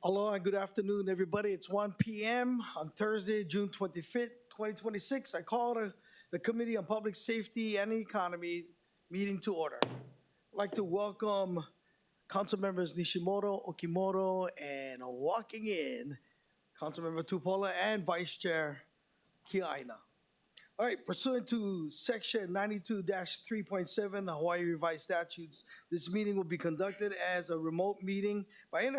Aloha and good afternoon, everybody. It's 1 p.m. on Thursday, June 25th, 2026. I call the Committee on Public Safety and Economy meeting to order. I'd like to welcome Council Members Nishimoto, Okimoto, and walking in, Council Member Tupola and Vice Chair Kiaina. All right, pursuant to Section 92-3.7, the Hawaii Revised Statutes, this meeting will be conducted as a remote meeting by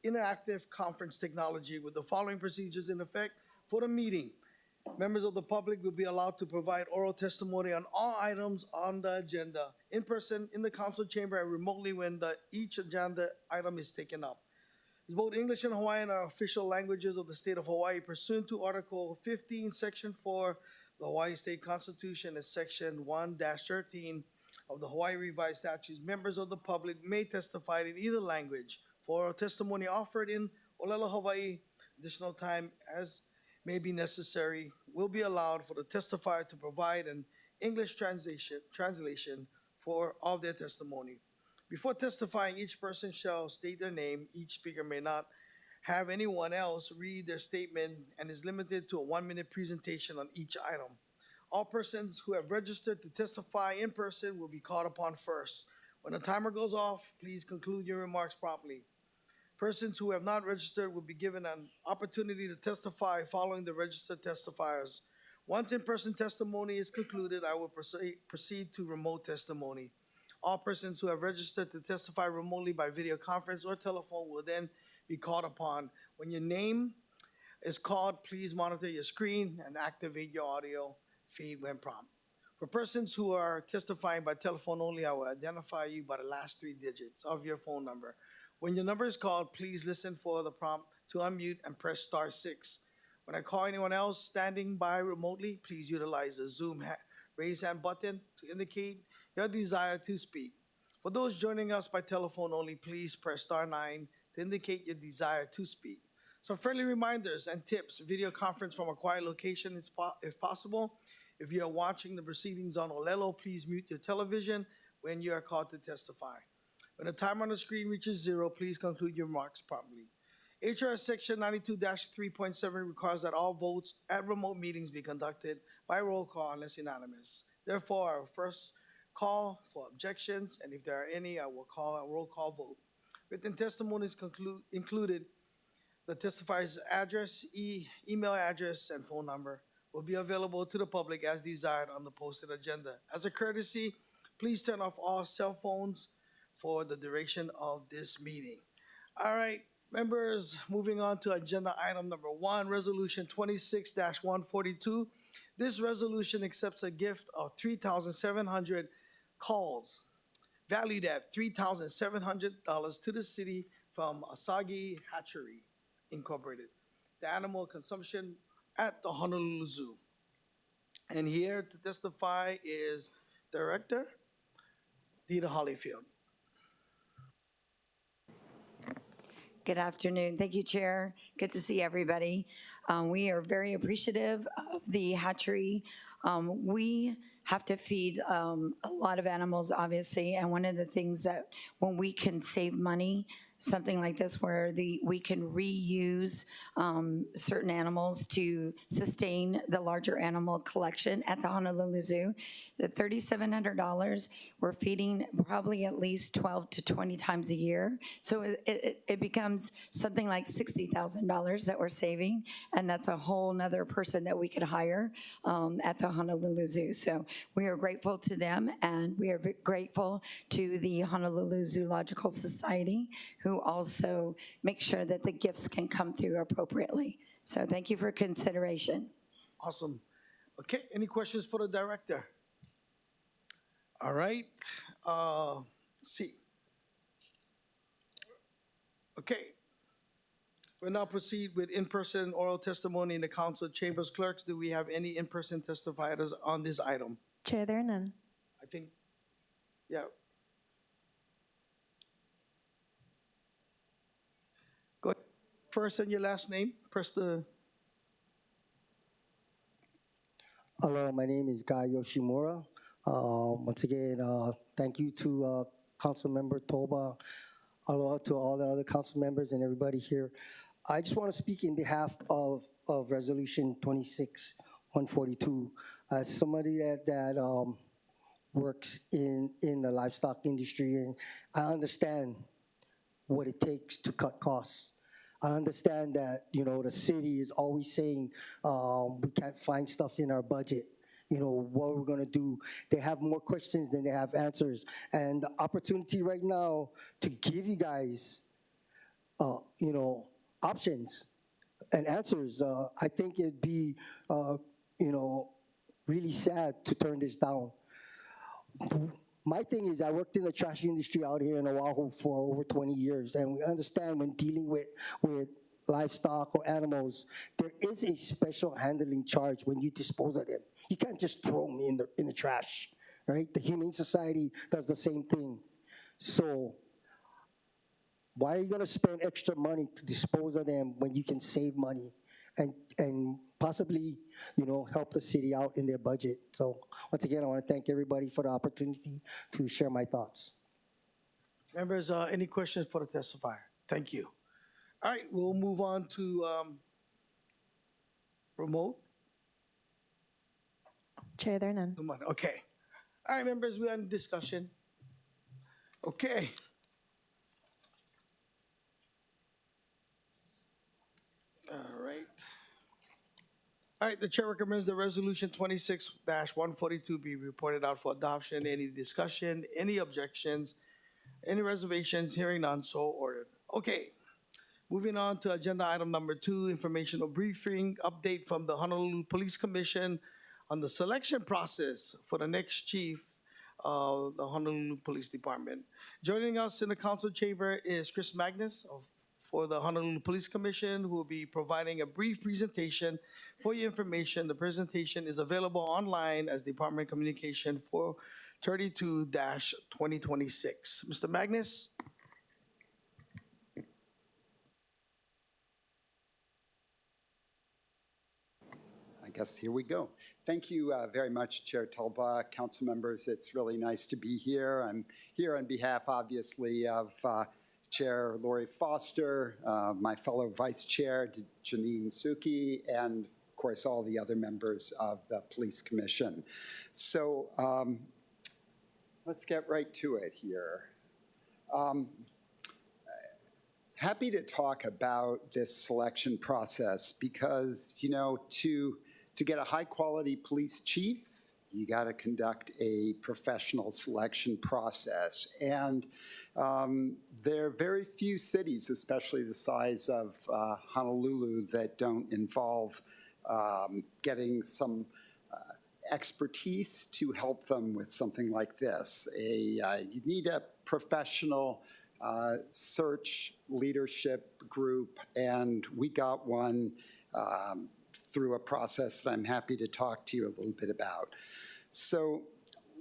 interactive conference technology with the following procedures in effect for the meeting. Members of the public will be allowed to provide oral testimony on all items on the agenda, in person, in the council chamber, and remotely when each agenda item is taken up. As both English and Hawaiian are official languages of the state of Hawaii pursuant to Article 15, Section 4, the Hawaii State Constitution, and Section 1-13 of the Hawaii Revised Statutes, members of the public may testify in either language. For testimony offered in Olelo, Hawaii, additional time as may be necessary will be allowed for the testifier to provide an English translation of their testimony. Before testifying, each person shall state their name. Each speaker may not have anyone else read their statement and is limited to a 1-minute presentation on each item. All persons who have registered to testify in person will be called upon first. When the timer goes off, please conclude your remarks promptly. Persons who have not registered will be given an opportunity to testify following the registered testifiers. Once in-person testimony is concluded, I will proceed to remote testimony. All persons who have registered to testify remotely by video conference or telephone will then be called upon. When your name is called, please monitor your screen and activate your audio feed when prompt. For persons who are testifying by telephone only, I will identify you by the last 3 digits of your phone number. When your number is called, please listen for the prompt to unmute and press *6. When I call anyone else standing by remotely, please utilize the Zoom raise hand button to indicate your desire to speak. For those joining us by telephone only, please press *9 to indicate your desire to speak. Some friendly reminders and tips: video conference from a quiet location if possible. If you are watching the proceedings on Olelo, please mute your television when you are called to testify. When the timer on the screen reaches 0, please conclude your remarks promptly. HRS Section 92-3.7 requires that all votes at remote meetings be conducted by roll call unless unanimous. Therefore, I will first call for objections, and if there are any, I will call a roll call vote. Written testimonies included the testifier's address, email address, and phone number will be available to the public as desired on the posted agenda. As a courtesy, please turn off all cell phones for the duration of this meeting. All right, members, moving on to agenda item number 1, Resolution 26-142. This resolution accepts a gift of 3,700 calls valued at $3,700 to the city from Asagi Hatchery Incorporated, the animal consumption at the Honolulu Zoo. And here to testify is Director Dita Hollyfield. Good afternoon. Thank you, Chair. Good to see everybody. We are very appreciative of the hatchery. We have to feed a lot of animals, obviously, and one of the things that when we can save money, something like this where we can reuse certain animals to sustain the larger animal collection at the Honolulu Zoo. The $3,700, we're feeding probably at least 12 to 20 times a year. So it becomes something like $60,000 that we're saving, and that's a whole nother person that we could hire at the Honolulu Zoo. So we are grateful to them, and we are grateful to the Honolulu Zoological Society, who also make sure that the gifts can come through appropriately. So thank you for consideration. Awesome. Okay, any questions for the director? All right, see. Okay, we'll now proceed with in-person oral testimony in the council chambers. Clerks, do we have any in-person testifiers on this item? Chair, there are none. I think, yeah. Go ahead. First and your last name. Press the. Hello, my name is Guy Yoshimura. Once again, thank you to Councilmember Toba aloha to all the other council members and everybody here. I just want to speak in behalf of Resolution 26-142. As somebody that works in the livestock industry, and I understand what it takes to cut costs. I understand that, the city is always saying we can't find stuff in our budget. What we're gonna do. They have more questions than they have answers. And the opportunity right now to give you guys, options and answers, I think it'd be, really sad to turn this down. My thing is, I worked in the trash industry out here in Oahu for over 20 years, and we understand when dealing with livestock or animals, there is a special handling charge when you dispose of them. You can't just throw them in the trash, right? The Humane Society does the same thing. So why are you gonna spend extra money to dispose of them when you can save money and possibly, help the city out in their budget? So once again, I want to thank everybody for the opportunity to share my thoughts. Members, any questions for the testifier? Thank you. All right, we'll move on to remote. Chair, there are none. Come on, okay. All right, members, we're on discussion. Okay. All right. All right, the chair recommends the resolution 26-142 be reported out for adoption. Any discussion, any objections, any reservations? Hearing none, so ordered. Okay. Moving on to agenda item number 2, informational briefing, update from the Honolulu Police Commission on the selection process for the next chief of the Honolulu Police Department. Joining us in the council chamber is Chris Magnus for the Honolulu Police Commission, who will be providing a brief presentation. For your information, the presentation is available online as Department Communication 432-2026. Mr. Magnus? I guess here we go. Thank you very much, Chair Talba, council members. It's really nice to be here. I'm here on behalf, obviously, of Chair Lori Foster, my fellow Vice Chair Janine Suki, and of course all the other members of the Police Commission. So let's get right to it here. Happy to talk about this selection process because, to get a high-quality police chief, you got to conduct a professional selection process. And there are very few cities, especially the size of Honolulu, that don't involve getting some expertise to help them with something like this. You need a professional search leadership group, and we got one through a process that I'm happy to talk to you a little bit about. So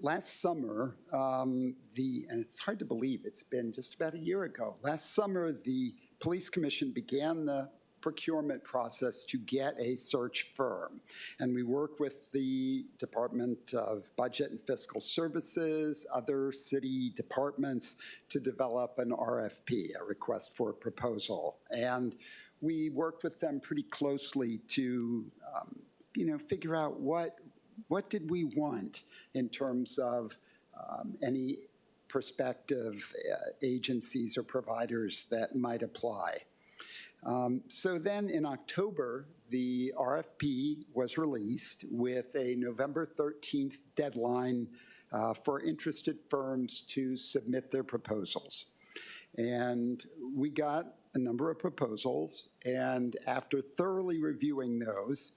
last summer, and it's hard to believe, it's been just about a year ago. Last summer, the Police Commission began the procurement process to get a search firm. And we work with the Department of Budget and Fiscal Services, other city departments to develop an RFP, a request for a proposal. And we worked with them pretty closely to, figure out what did we want in terms of any prospective agencies or providers that might apply. So then in October, the RFP was released with a November 13th deadline for interested firms to submit their proposals. And we got a number of proposals, and after thoroughly reviewing those,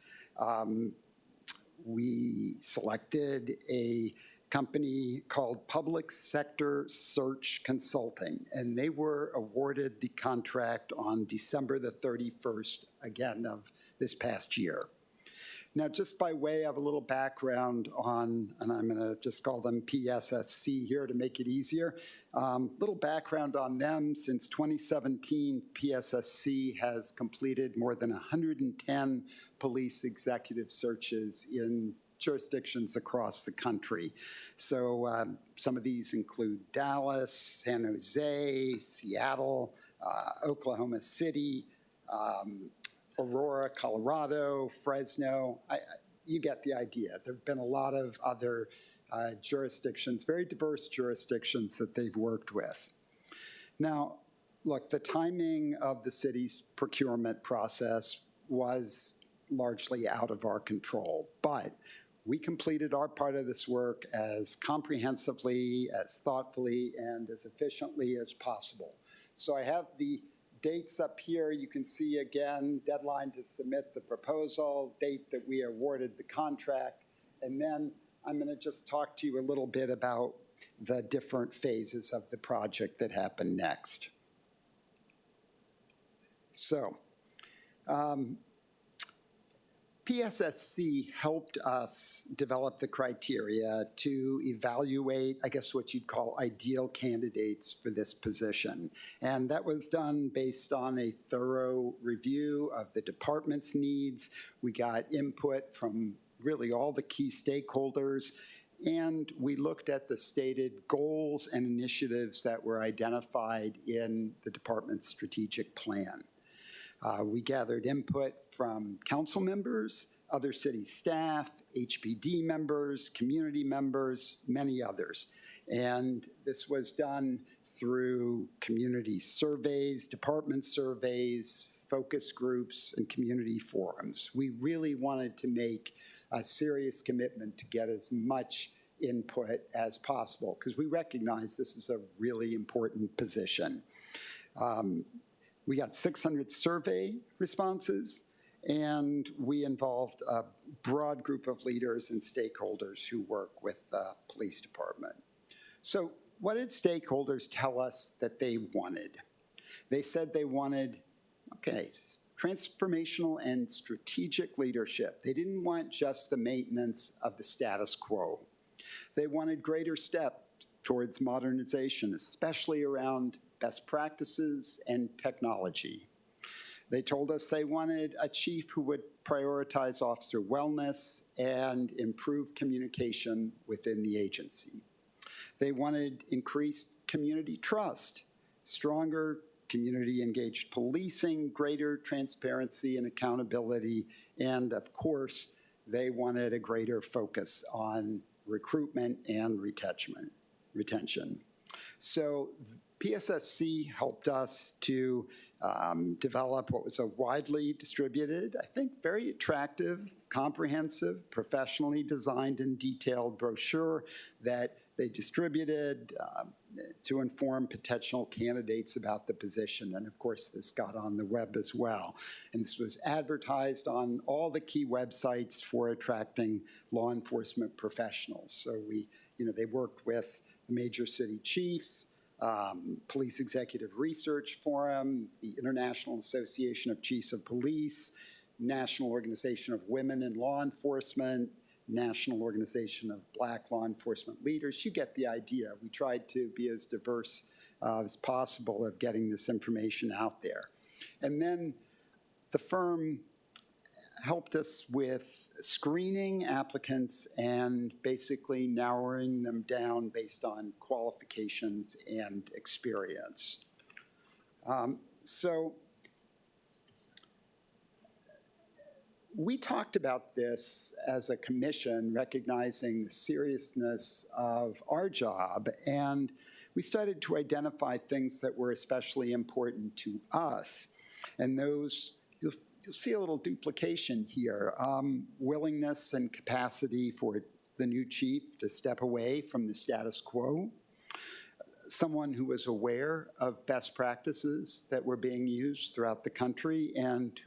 we selected a company called Public Sector Search Consulting, and they were awarded the contract on December the 31st, again, of this past year. Now, just by way of a little background on, and I'm going to just call them PSSC here to make it easier, little background on them. Since 2017, PSSC has completed more than 110 police executive searches in jurisdictions across the country. So some of these include Dallas, San Jose, Seattle, Oklahoma City, Aurora, Colorado, Fresno. You get the idea. There have been a lot of other jurisdictions, very diverse jurisdictions that they've worked with. Now, look, the timing of the city's procurement process was largely out of our control, but we completed our part of this work as comprehensively, as thoughtfully, and as efficiently as possible. So I have the dates up here. You can see again, deadline to submit the proposal, date that we awarded the contract, and then I'm going to just talk to you a little bit about the different phases of the project that happened next. So, PSSC helped us develop the criteria to evaluate, I guess, what you'd call ideal candidates for this position. And that was done based on a thorough review of the department's needs. We got input from really all the key stakeholders, and we looked at the stated goals and initiatives that were identified in the department's strategic plan. We gathered input from council members, other city staff, HPD members, community members, many others. And this was done through community surveys, department surveys, focus groups, and community forums. We really wanted to make a serious commitment to get as much input as possible because we recognize this is a really important position. We got 600 survey responses, and we involved a broad group of leaders and stakeholders who work with the police department. So what did stakeholders tell us that they wanted? They said they wanted, okay, transformational and strategic leadership. They didn't want just the maintenance of the status quo. They wanted greater steps towards modernization, especially around best practices and technology. They told us they wanted a chief who would prioritize officer wellness and improve communication within the agency. They wanted increased community trust, stronger community-engaged policing, greater transparency and accountability, and of course, they wanted a greater focus on recruitment and retention. So PSSC helped us to develop what was a widely distributed, I think very attractive, comprehensive, professionally designed and detailed brochure that they distributed to inform potential candidates about the position. And of course, this got on the web as well. And this was advertised on all the key websites for attracting law enforcement professionals. So they worked with the major city chiefs, Police Executive Research Forum, the International Association of Chiefs of Police, National Organization of Women in Law Enforcement, National Organization of Black Law Enforcement Leaders. You get the idea. We tried to be as diverse as possible of getting this information out there. And then the firm helped us with screening applicants and basically narrowing them down based on qualifications and experience. So we talked about this as a commission, recognizing the seriousness of our job, and we started to identify things that were especially important to us. And those, you'll see a little duplication here. Willingness and capacity for the new chief to step away from the status quo. Someone who was aware of best practices that were being used throughout the country and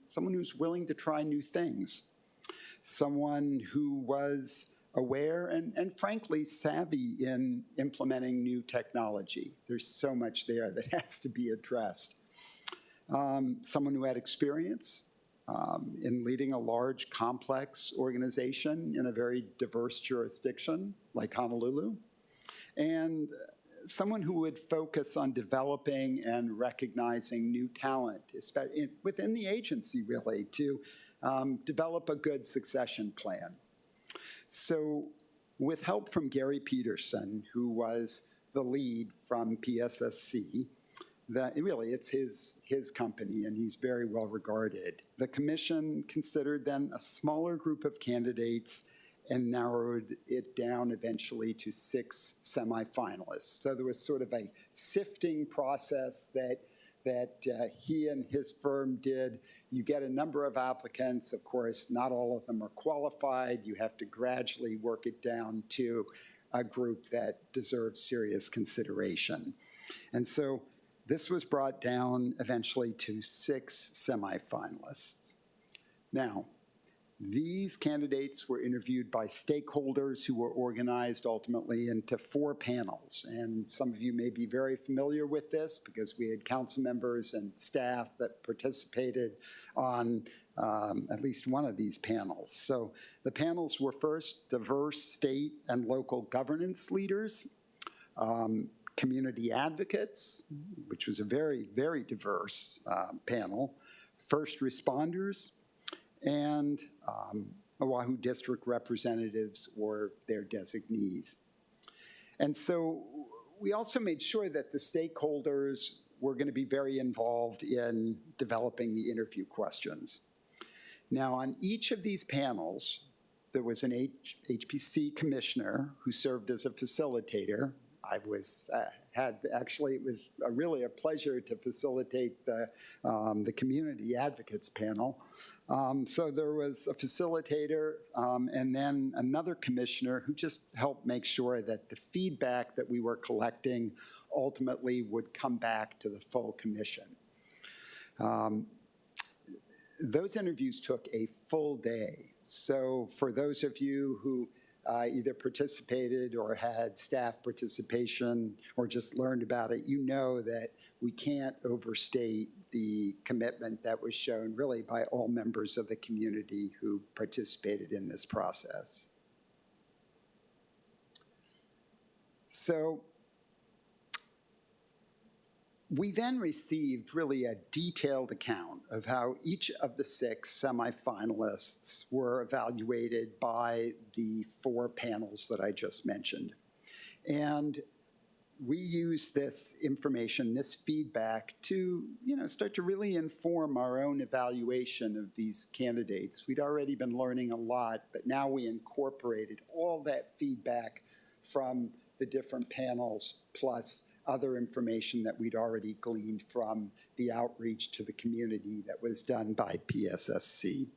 someone who's willing to try new things. Someone who was aware and frankly savvy in implementing new technology. There's so much there that has to be addressed. Someone who had experience in leading a large, complex organization in a very diverse jurisdiction like Honolulu. And someone who would focus on developing and recognizing new talent within the agency, really, to develop a good succession plan. So with help from Gary Peterson, who was the lead from PSSC, that really it's his company and he's very well regarded. The commission considered then a smaller group of candidates and narrowed it down eventually to 6 semifinalists. So there was sort of a sifting process that he and his firm did. You get a number of applicants. Of course, not all of them are qualified. You have to gradually work it down to a group that deserves serious consideration. And so this was brought down eventually to 6 semifinalists. Now, these candidates were interviewed by stakeholders who were organized ultimately into 4 panels. And some of you may be very familiar with this because we had council members and staff that participated on at least one of these panels. So the panels were first diverse state and local governance leaders, community advocates, which was a very, very diverse panel, first responders, and Oahu district representatives or their designees. And so we also made sure that the stakeholders were going to be very involved in developing the interview questions. Now, on each of these panels, there was an HPC commissioner who served as a facilitator. I was it was really a pleasure to facilitate the community advocates panel. So there was a facilitator and then another commissioner who just helped make sure that the feedback that we were collecting ultimately would come back to the full commission. Those interviews took a full day. So for those of you who either participated or had staff participation or just learned about it, you know that we can't overstate the commitment that was shown really by all members of the community who participated in this process. So we then received really a detailed account of how each of the 6 semifinalists were evaluated by the 4 panels that I just mentioned. And we use this information, this feedback to, start to really inform our own evaluation of these candidates. We'd already been learning a lot, but now we incorporated all that feedback from the different panels plus other information that we'd already gleaned from the outreach to the community that was done by PSSC.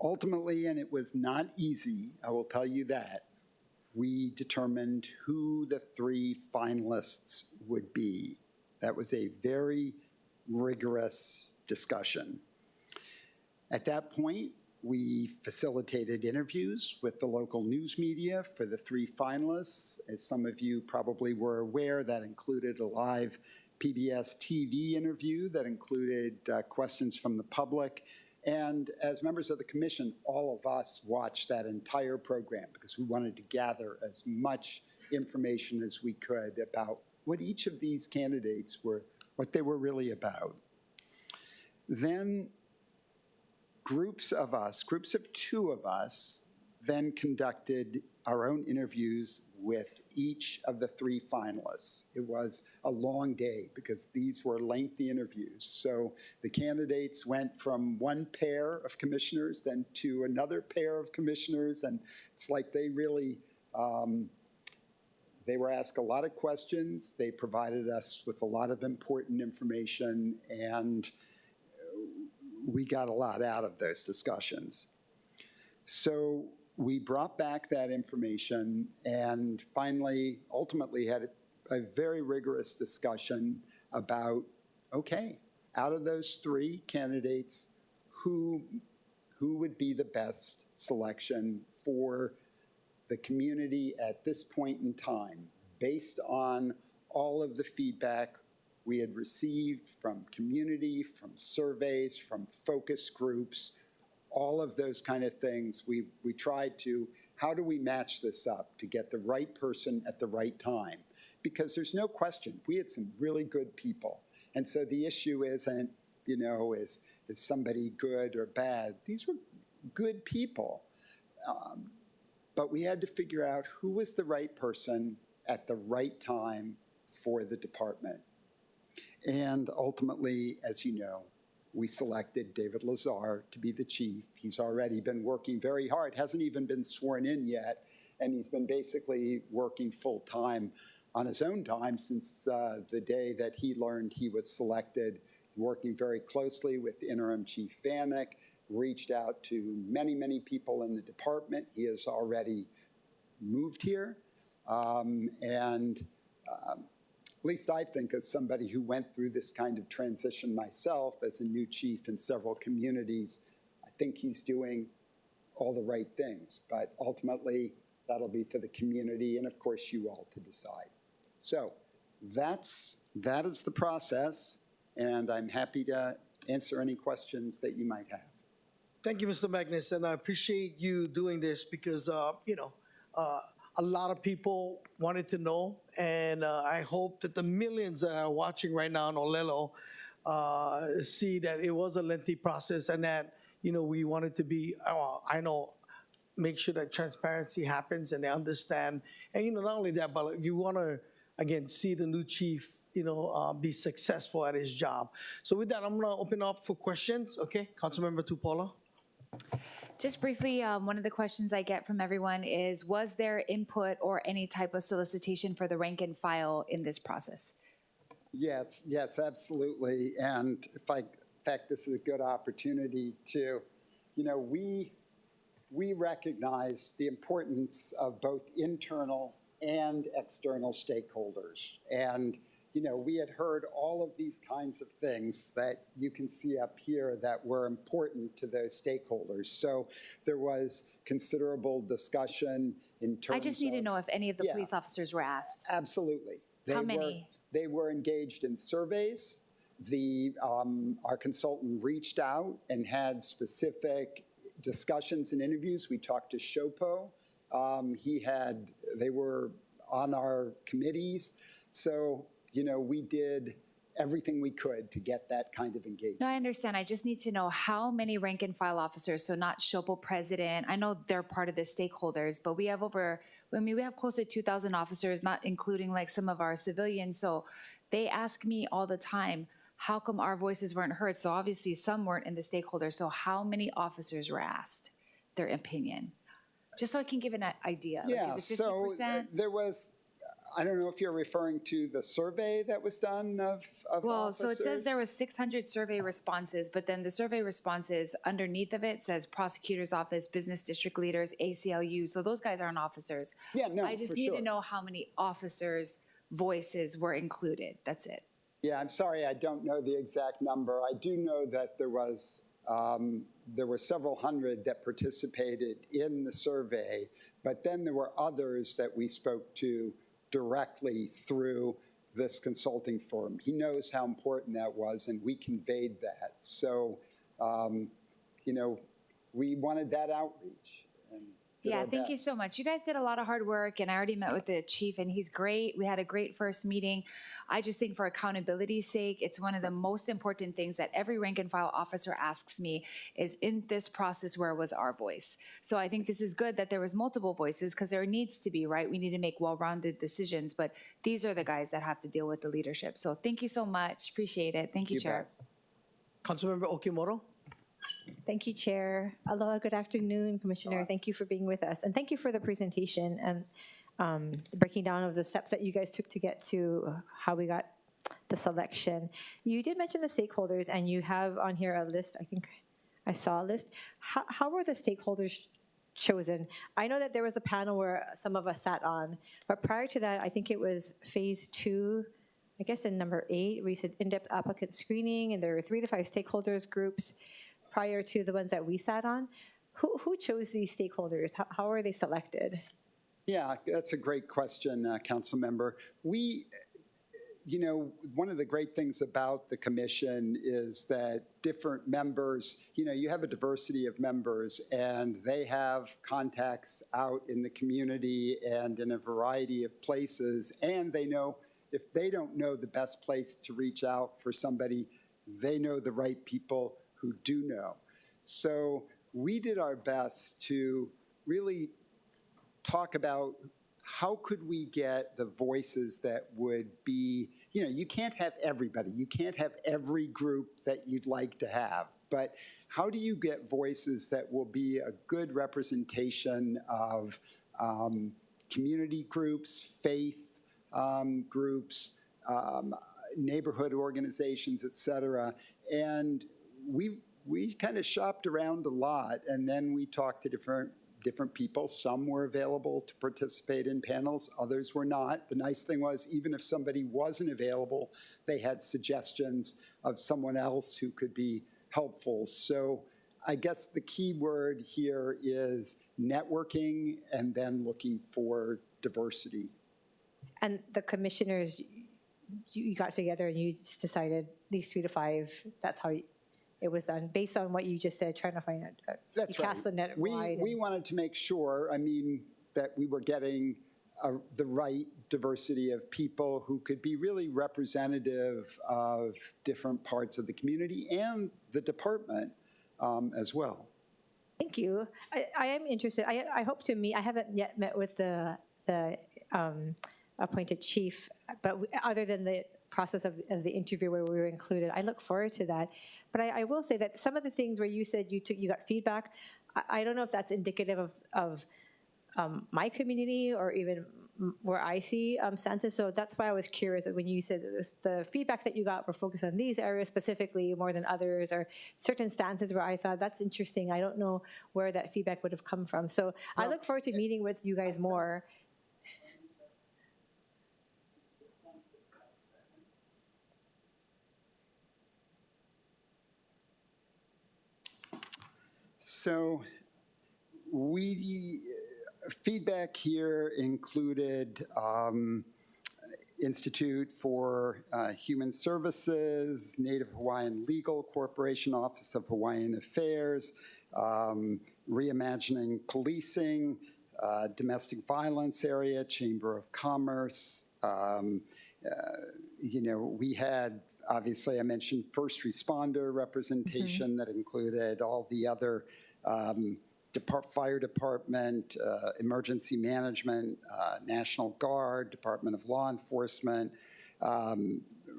Ultimately, and it was not easy, I will tell you that, we determined who the 3 finalists would be. That was a very rigorous discussion. At that point, we facilitated interviews with the local news media for the 3 finalists. As some of you probably were aware, that included a live PBS TV interview that included questions from the public. And as members of the commission, all of us watched that entire program because we wanted to gather as much information as we could about what each of these candidates were, what they were really about. Then groups of 2 of us, then conducted our own interviews with each of the 3 finalists. It was a long day because these were lengthy interviews. So the candidates went from one pair of commissioners then to another pair of commissioners, and it's like they really, they were asked a lot of questions. They provided us with a lot of important information, and we got a lot out of those discussions. So we brought back that information and finally, ultimately had a very rigorous discussion about, okay, out of those 3 candidates, who would be the best selection for the community at this point in time, based on all of the feedback we had received from community, from surveys, from focus groups, all of those kind of things. We tried to, how do we match this up to get the right person at the right time? Because there's no question, we had some really good people. And so the issue isn't, is somebody good or bad? These were good people. But we had to figure out who was the right person at the right time for the department. And ultimately, as you know, we selected David Lazar to be the chief. He's already been working very hard, hasn't even been sworn in yet, and he's been basically working full-time on his own time since the day that he learned he was selected, working very closely with interim Chief Vanek, reached out to many, many people in the department. He has already moved here, at least I think, as somebody who went through this kind of transition myself as a new chief in several communities, I think he's doing all the right things. But ultimately, that'll be for the community and, of course, you all to decide. So that is the process, and I'm happy to answer any questions that you might have. Thank you, Mr. Magnus, and I appreciate you doing this because, a lot of people wanted to know, and I hope that the millions that are watching right now in Honolulu see that it was a lengthy process and that, we wanted to be, make sure that transparency happens and they understand. And, not only that, but you want to, again, see the new chief, be successful at his job. So with that, I'm going to open up for questions. Okay, Councilmember Tupola. Just briefly, one of the questions I get from everyone is, was there input or any type of solicitation for the rank and file in this process? Yes, absolutely. And in fact, this is a good opportunity to, we recognize the importance of both internal and external stakeholders. And we had heard all of these kinds of things that you can see up here that were important to those stakeholders. So there was considerable discussion in terms of— I just need to know if any of the police officers were asked. Absolutely. How many? They were engaged in surveys. Our consultant reached out and had specific discussions and interviews. We talked to Shopo. They were on our committees. So, we did everything we could to get that kind of engagement. No, I understand. I just need to know how many rank and file officers, so not Shopo president. I know they're part of the stakeholders, but we have we have close to 2,000 officers, not including like some of our civilians. So they ask me all the time, how come our voices weren't heard? So obviously some weren't in the stakeholders. So how many officers were asked their opinion? Just so I can give an idea. Yeah, like, is it 50%? So there was— I don't know if you're referring to the survey that was done of Well, officers. so it says there was 600 survey responses, but then the survey responses underneath of it says prosecutor's office, business district leaders, ACLU. So those guys aren't officers. Yeah, no, I just for need sure. to know how many officers' voices were included. That's it. Yeah, I'm sorry, I don't know the exact number. I do know that there were several hundred that participated in the survey, but then there were others that we spoke to directly through this consulting firm. He knows how important that was, and we conveyed that. So, we wanted that outreach. And Yeah, thank you so much. You guys did a lot of hard work, and I already met with the chief, and he's great. We had a great first meeting. I just think for accountability's sake, it's one of the most important things that every rank and file officer asks me is, in this process, where was our voice? So I think this is good that there was multiple voices, because there needs to be, right? We need to make well-rounded decisions, but these are the guys that have to deal with the leadership. So thank you so much. Appreciate it. Thank you, You Chair. bet. Councilmember Okimoro. Thank you, Chair. Aloha, good afternoon, Commissioner. Thank you for being with us. And thank you for the presentation and breaking down of the steps that you guys took to get to how we got the selection. You did mention the stakeholders, and you have on here a list. I think I saw a list. How were the stakeholders chosen? I know that there was a panel where some of us sat on, but prior to that, I think it was phase 2, I guess in number 8, where you said in-depth applicant screening, and there were 3 to 5 stakeholders groups prior to the ones that we sat on. Who chose these stakeholders? How are they selected? Yeah, that's a great question, Council Member. One of the great things about the commission is that different members, you have a diversity of members, and they have contacts out in the community and in a variety of places, and they know if they don't know the best place to reach out for somebody, they know the right people who do know. So we did our best to really talk about how could we get the voices that would be, you can't have everybody. You can't have every group that you'd like to have. But how do you get voices that will be a good representation of community groups, faith groups, neighborhood organizations, et cetera? And we kind of shopped around a lot, and then we talked to different people. Some were available to participate in panels, others were not. The nice thing was, even if somebody wasn't available, they had suggestions of someone else who could be helpful. So I guess the key word here is networking and then looking for diversity. And the commissioners, you got together and you just decided these 3 to 5, that's how it was done, based on what you just said, trying to find out. That's you cast the net wide. We wanted to make sure, that we were getting the right diversity of people who could be really representative of different parts of the community and the department as well. Thank you. I am interested. I hope to meet. I haven't yet met with the appointed chief, but other than the process of the interview where we were included, I look forward to that. But I will say that some of the things where you said you got feedback, I don't know if that's indicative of my community or even where I see stances. So that's why I was curious when you said the feedback that you got were focused on these areas specifically more than others, or certain stances where I thought that's interesting. I don't know where that feedback would have come from. So I look forward to meeting with you guys more. So feedback here included Institute for Human Services, Native Hawaiian Legal Corporation, Office of Hawaiian Affairs, Reimagining Policing, Domestic Violence Area, Chamber of Commerce. We had, obviously, I mentioned first responder representation that included all the other fire department, emergency management, National Guard, Department of Law Enforcement,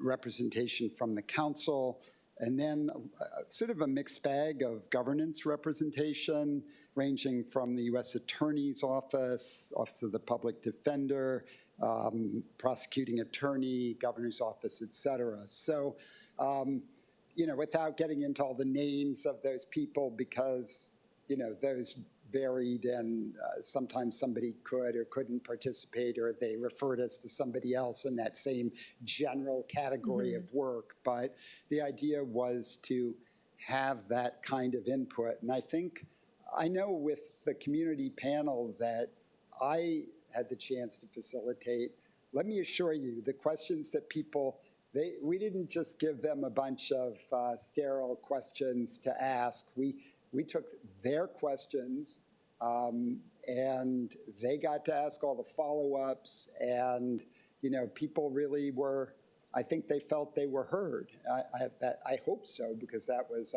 representation from the council, and then sort of a mixed bag of governance representation, ranging from the U.S. Attorney's Office, Office of the Public Defender, prosecuting attorney, governor's office, et cetera. So, without getting into all the names of those people, because, those varied, and sometimes somebody could or couldn't participate, or they referred us to somebody else in that same general category of work. But the idea was to have that kind of input. And I know with the community panel that I had the chance to facilitate, let me assure you, the questions that people, we didn't just give them a bunch of sterile questions to ask. We took their questions and they got to ask all the follow-ups, and people really were, I think they felt they were heard. I hope so, because that was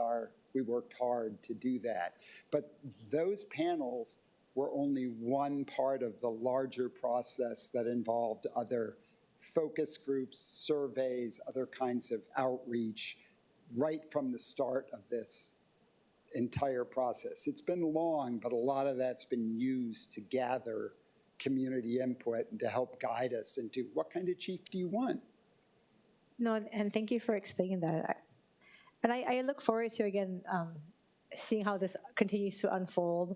we worked hard to do that. But those panels were only one part of the larger process that involved other focus groups, surveys, other kinds of outreach, right from the start of this entire process. It's been long, but a lot of that's been used to gather community input and to help guide us into what kind of chief do you want? No, and thank you for explaining that. And I look forward to, again, seeing how this continues to unfold.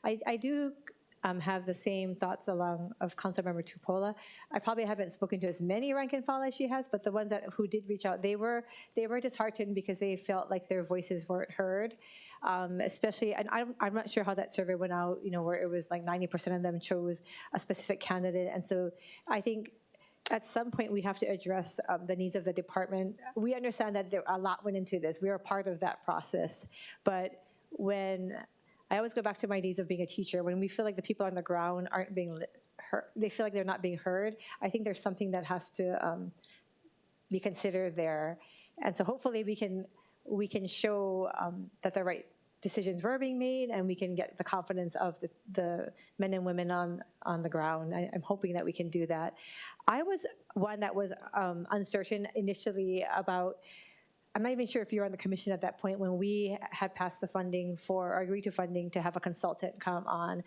I do have the same thoughts along of Councilmember Tupola. I probably haven't spoken to as many rank and file as she has, but the ones who did reach out, they were disheartened because they felt like their voices weren't heard. Especially, and I'm not sure how that survey went out, where it was like 90% of them chose a specific candidate. And so I think at some point we have to address the needs of the department. We understand that a lot went into this. We are part of that process. But when I always go back to my days of being a teacher, when we feel like the people on the ground aren't being heard, they feel like they're not being heard, I think there's something that has to be considered there. And so hopefully we can show that the right decisions were being made, and we can get the confidence of the men and women on the ground. I'm hoping that we can do that. I was one that was uncertain initially about, I'm not even sure if you were on the commission at that point when we had passed the funding or agreed to funding to have a consultant come on.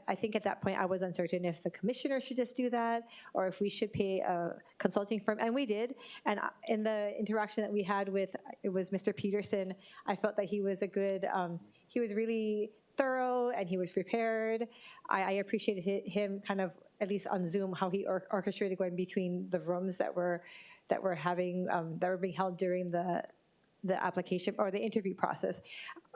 I think at that point I was uncertain if the commissioner should just do that or if we should pay a consulting firm, and we did. And in the interaction that we had with, it was Mr. Peterson, I felt that he was a good, he was really thorough and he was prepared. I appreciated him kind of, at least on Zoom, how he orchestrated going between the rooms that were having, that were being held during the application or the interview process.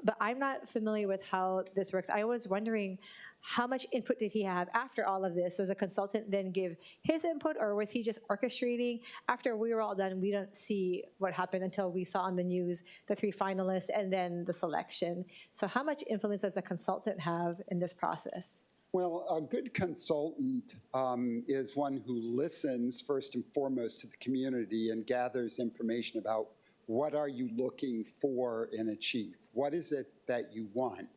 But I'm not familiar with how this works. I was wondering, how much input did he have after all of this? Does a consultant then give his input, or was he just orchestrating? After we were all done, we don't see what happened until we saw on the news the 3 finalists and then the selection. So how much influence does a consultant have in this process? Well, a good consultant is one who listens first and foremost to the community and gathers information about what are you looking for in a chief? What is it that you want?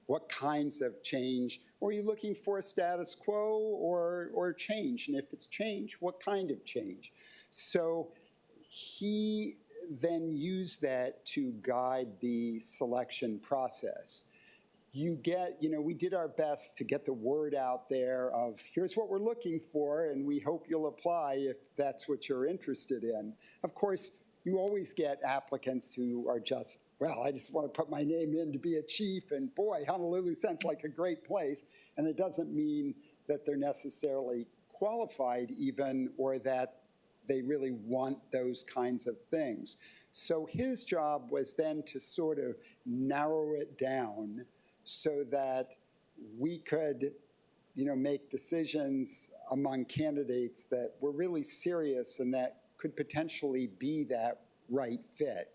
What kinds of change? Or are you looking for a status quo or change? And if it's change, what kind of change? So he then used that to guide the selection process. You know, we did our best to get the word out there of here's what we're looking for, and we hope you'll apply if that's what you're interested in. Of course, you always get applicants who are just, well, I just want to put my name in to be a chief, and boy, Honolulu sounds like a great place, and it doesn't mean that they're necessarily qualified even, or that they really want those kinds of things. So his job was then to sort of narrow it down so that we could, you know, make decisions among candidates that were really serious and that could potentially be that right fit.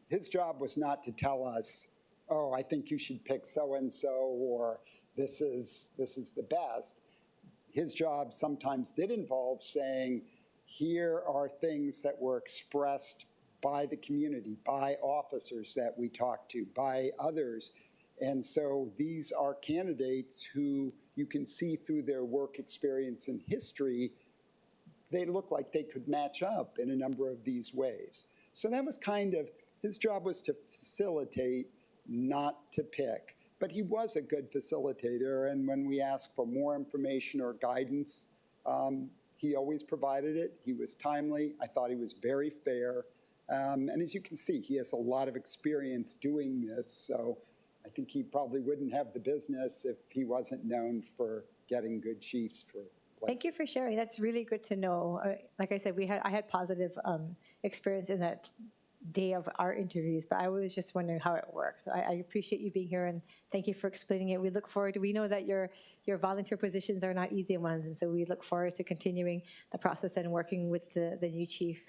His job was not to tell us, oh, I think you should pick so-and-so, or this is the best. His job sometimes did involve saying, here are things that were expressed by the community, by officers that we talked to, by others. And so these are candidates who you can see through their work experience and history, they look like they could match up in a number of these ways. So that was kind of, his job was to facilitate, not to pick. But he was a good facilitator, and when we asked for more information or guidance, he always provided it. He was timely. I thought he was very fair. And as you can see, he has a lot of experience doing this, so I think he probably wouldn't have the business if he wasn't known for getting good chiefs for places. Thank you for sharing. That's really good to know. Like I said, I had positive experience in that day of our interviews, but I was just wondering how it works. So I appreciate you being here, and thank you for explaining it. We look forward to, we know that your volunteer positions are not easy ones, and so we look forward to continuing the process and working with the new chief.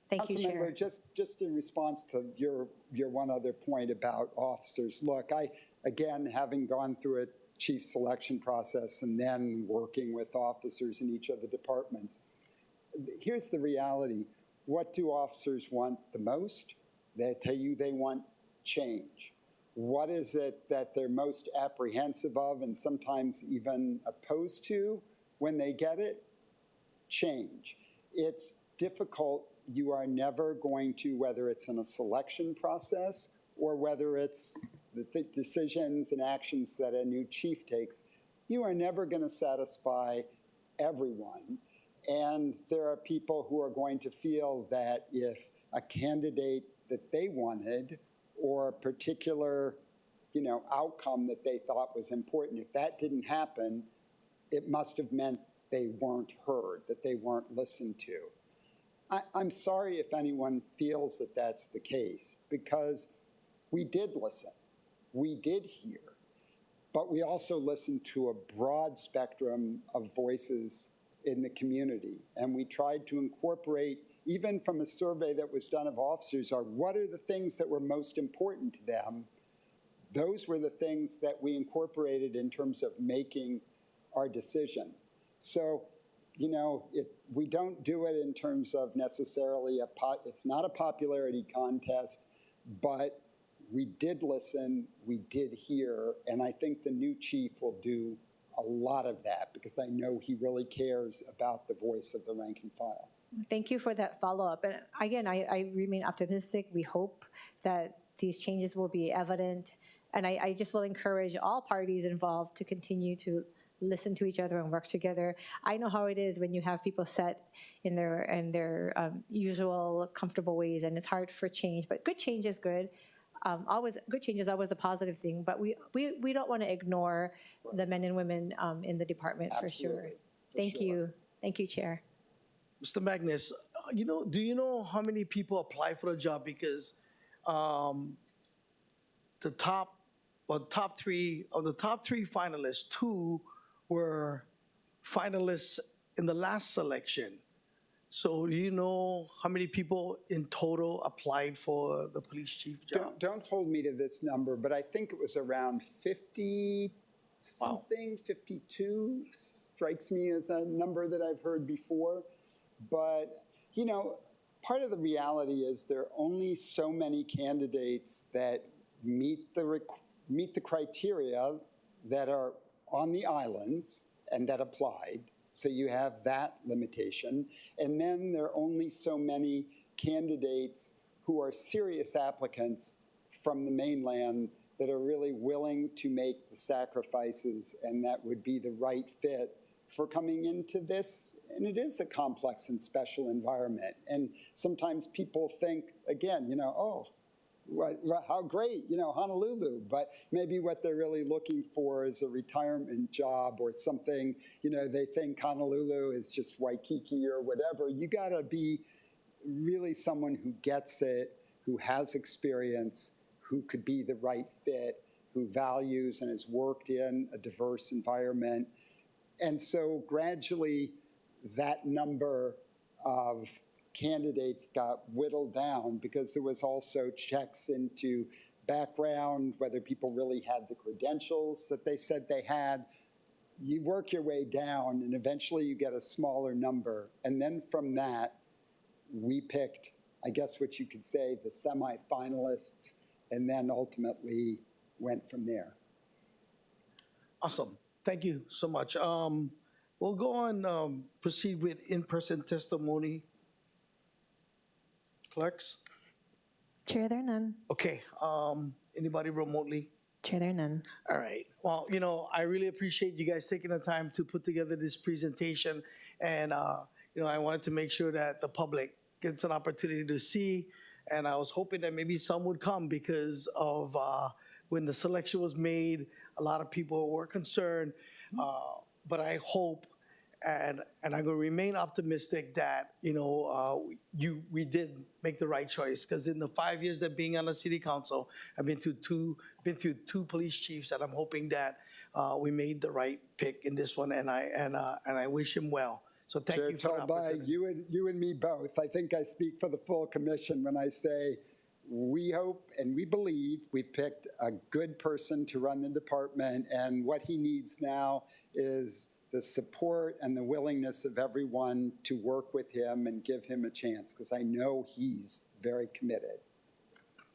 Thank you, Chair. Just in response to your one other point about officers, look, again, having gone through a chief selection process and then working with officers in each of the departments, here's the reality. What do officers want the most? They tell you they want change. What is it that they're most apprehensive of and sometimes even opposed to when they get it? Change. It's difficult. You are never going to, whether it's in a selection process or whether it's the decisions and actions that a new chief takes, you are never going to satisfy everyone. And there are people who are going to feel that if a candidate that they wanted or a particular, outcome that they thought was important, if that didn't happen, it must have meant they weren't heard, that they weren't listened to. I'm sorry if anyone feels that that's the case, because we did listen, we did hear, but we also listened to a broad spectrum of voices in the community. And we tried to incorporate, even from a survey that was done of officers, what are the things that were most important to them? Those were the things that we incorporated in terms of making our decision. So, we don't do it in terms of necessarily it's not a popularity contest, but we did listen, we did hear, and I think the new chief will do a lot of that because I know he really cares about the voice of the rank and file. Thank you for that follow-up. And again, I remain optimistic. We hope that these changes will be evident. And I just will encourage all parties involved to continue to listen to each other and work together. I know how it is when you have people set in their usual comfortable ways, and it's hard for change. But good change is good. Good change is always a positive thing. But we don't want to ignore the men and women in the department for sure. Thank you. Thank you, Chair. Mr. Magnus, do you know how many people apply for the job? Because the top three finalists, 2 were finalists in the last selection. So do you know how many people in total applied for the police chief job? Don't hold me to this number, but I think it was around 50 something, 52 strikes me as a number that I've heard before. But, part of the reality is there are only so many candidates that meet the criteria that are on the islands and that applied. So you have that limitation. And then there are only so many candidates who are serious applicants from the mainland that are really willing to make the sacrifices and that would be the right fit for coming into this. And it is a complex and special environment. And sometimes people think, again, how great, Honolulu. But maybe what they're really looking for is a retirement job or something. They think Honolulu is just Waikiki or whatever. You got to be really someone who gets it, who has experience, who could be the right fit, who values and has worked in a diverse environment. And so gradually, that number of candidates got whittled down because there was also checks into background, whether people really had the credentials that they said they had. You work your way down, and eventually you get a smaller number. And then from that, we picked, I guess what you could say, the semifinalists, and then ultimately went from there. Awesome. Thank you so much. We'll go on, proceed with in-person testimony. Clerks? Chair, there are none. Okay. Anybody remotely? Chair, there are none. All right. Well, I really appreciate you guys taking the time to put together this presentation. And, I wanted to make sure that the public gets an opportunity to see. And I was hoping that maybe some would come because of when the selection was made, a lot of people were concerned. But I hope and I'm going to remain optimistic that we did make the right choice, because in the 5 years that being on the city council, I've been through two police chiefs, and I'm hoping that we made the right pick in this one, and I wish him well. So thank you for the opportunity. You and me both. I think I speak for the full commission when I say we hope and we believe we've picked a good person to run the department, and what he needs now is the support and the willingness of everyone to work with him and give him a chance, because I know he's very committed.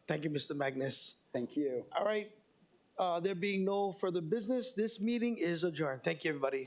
Thank you, Mr. Magnus. Thank you. All right. There being no further business, this meeting is adjourned. Thank you, everybody.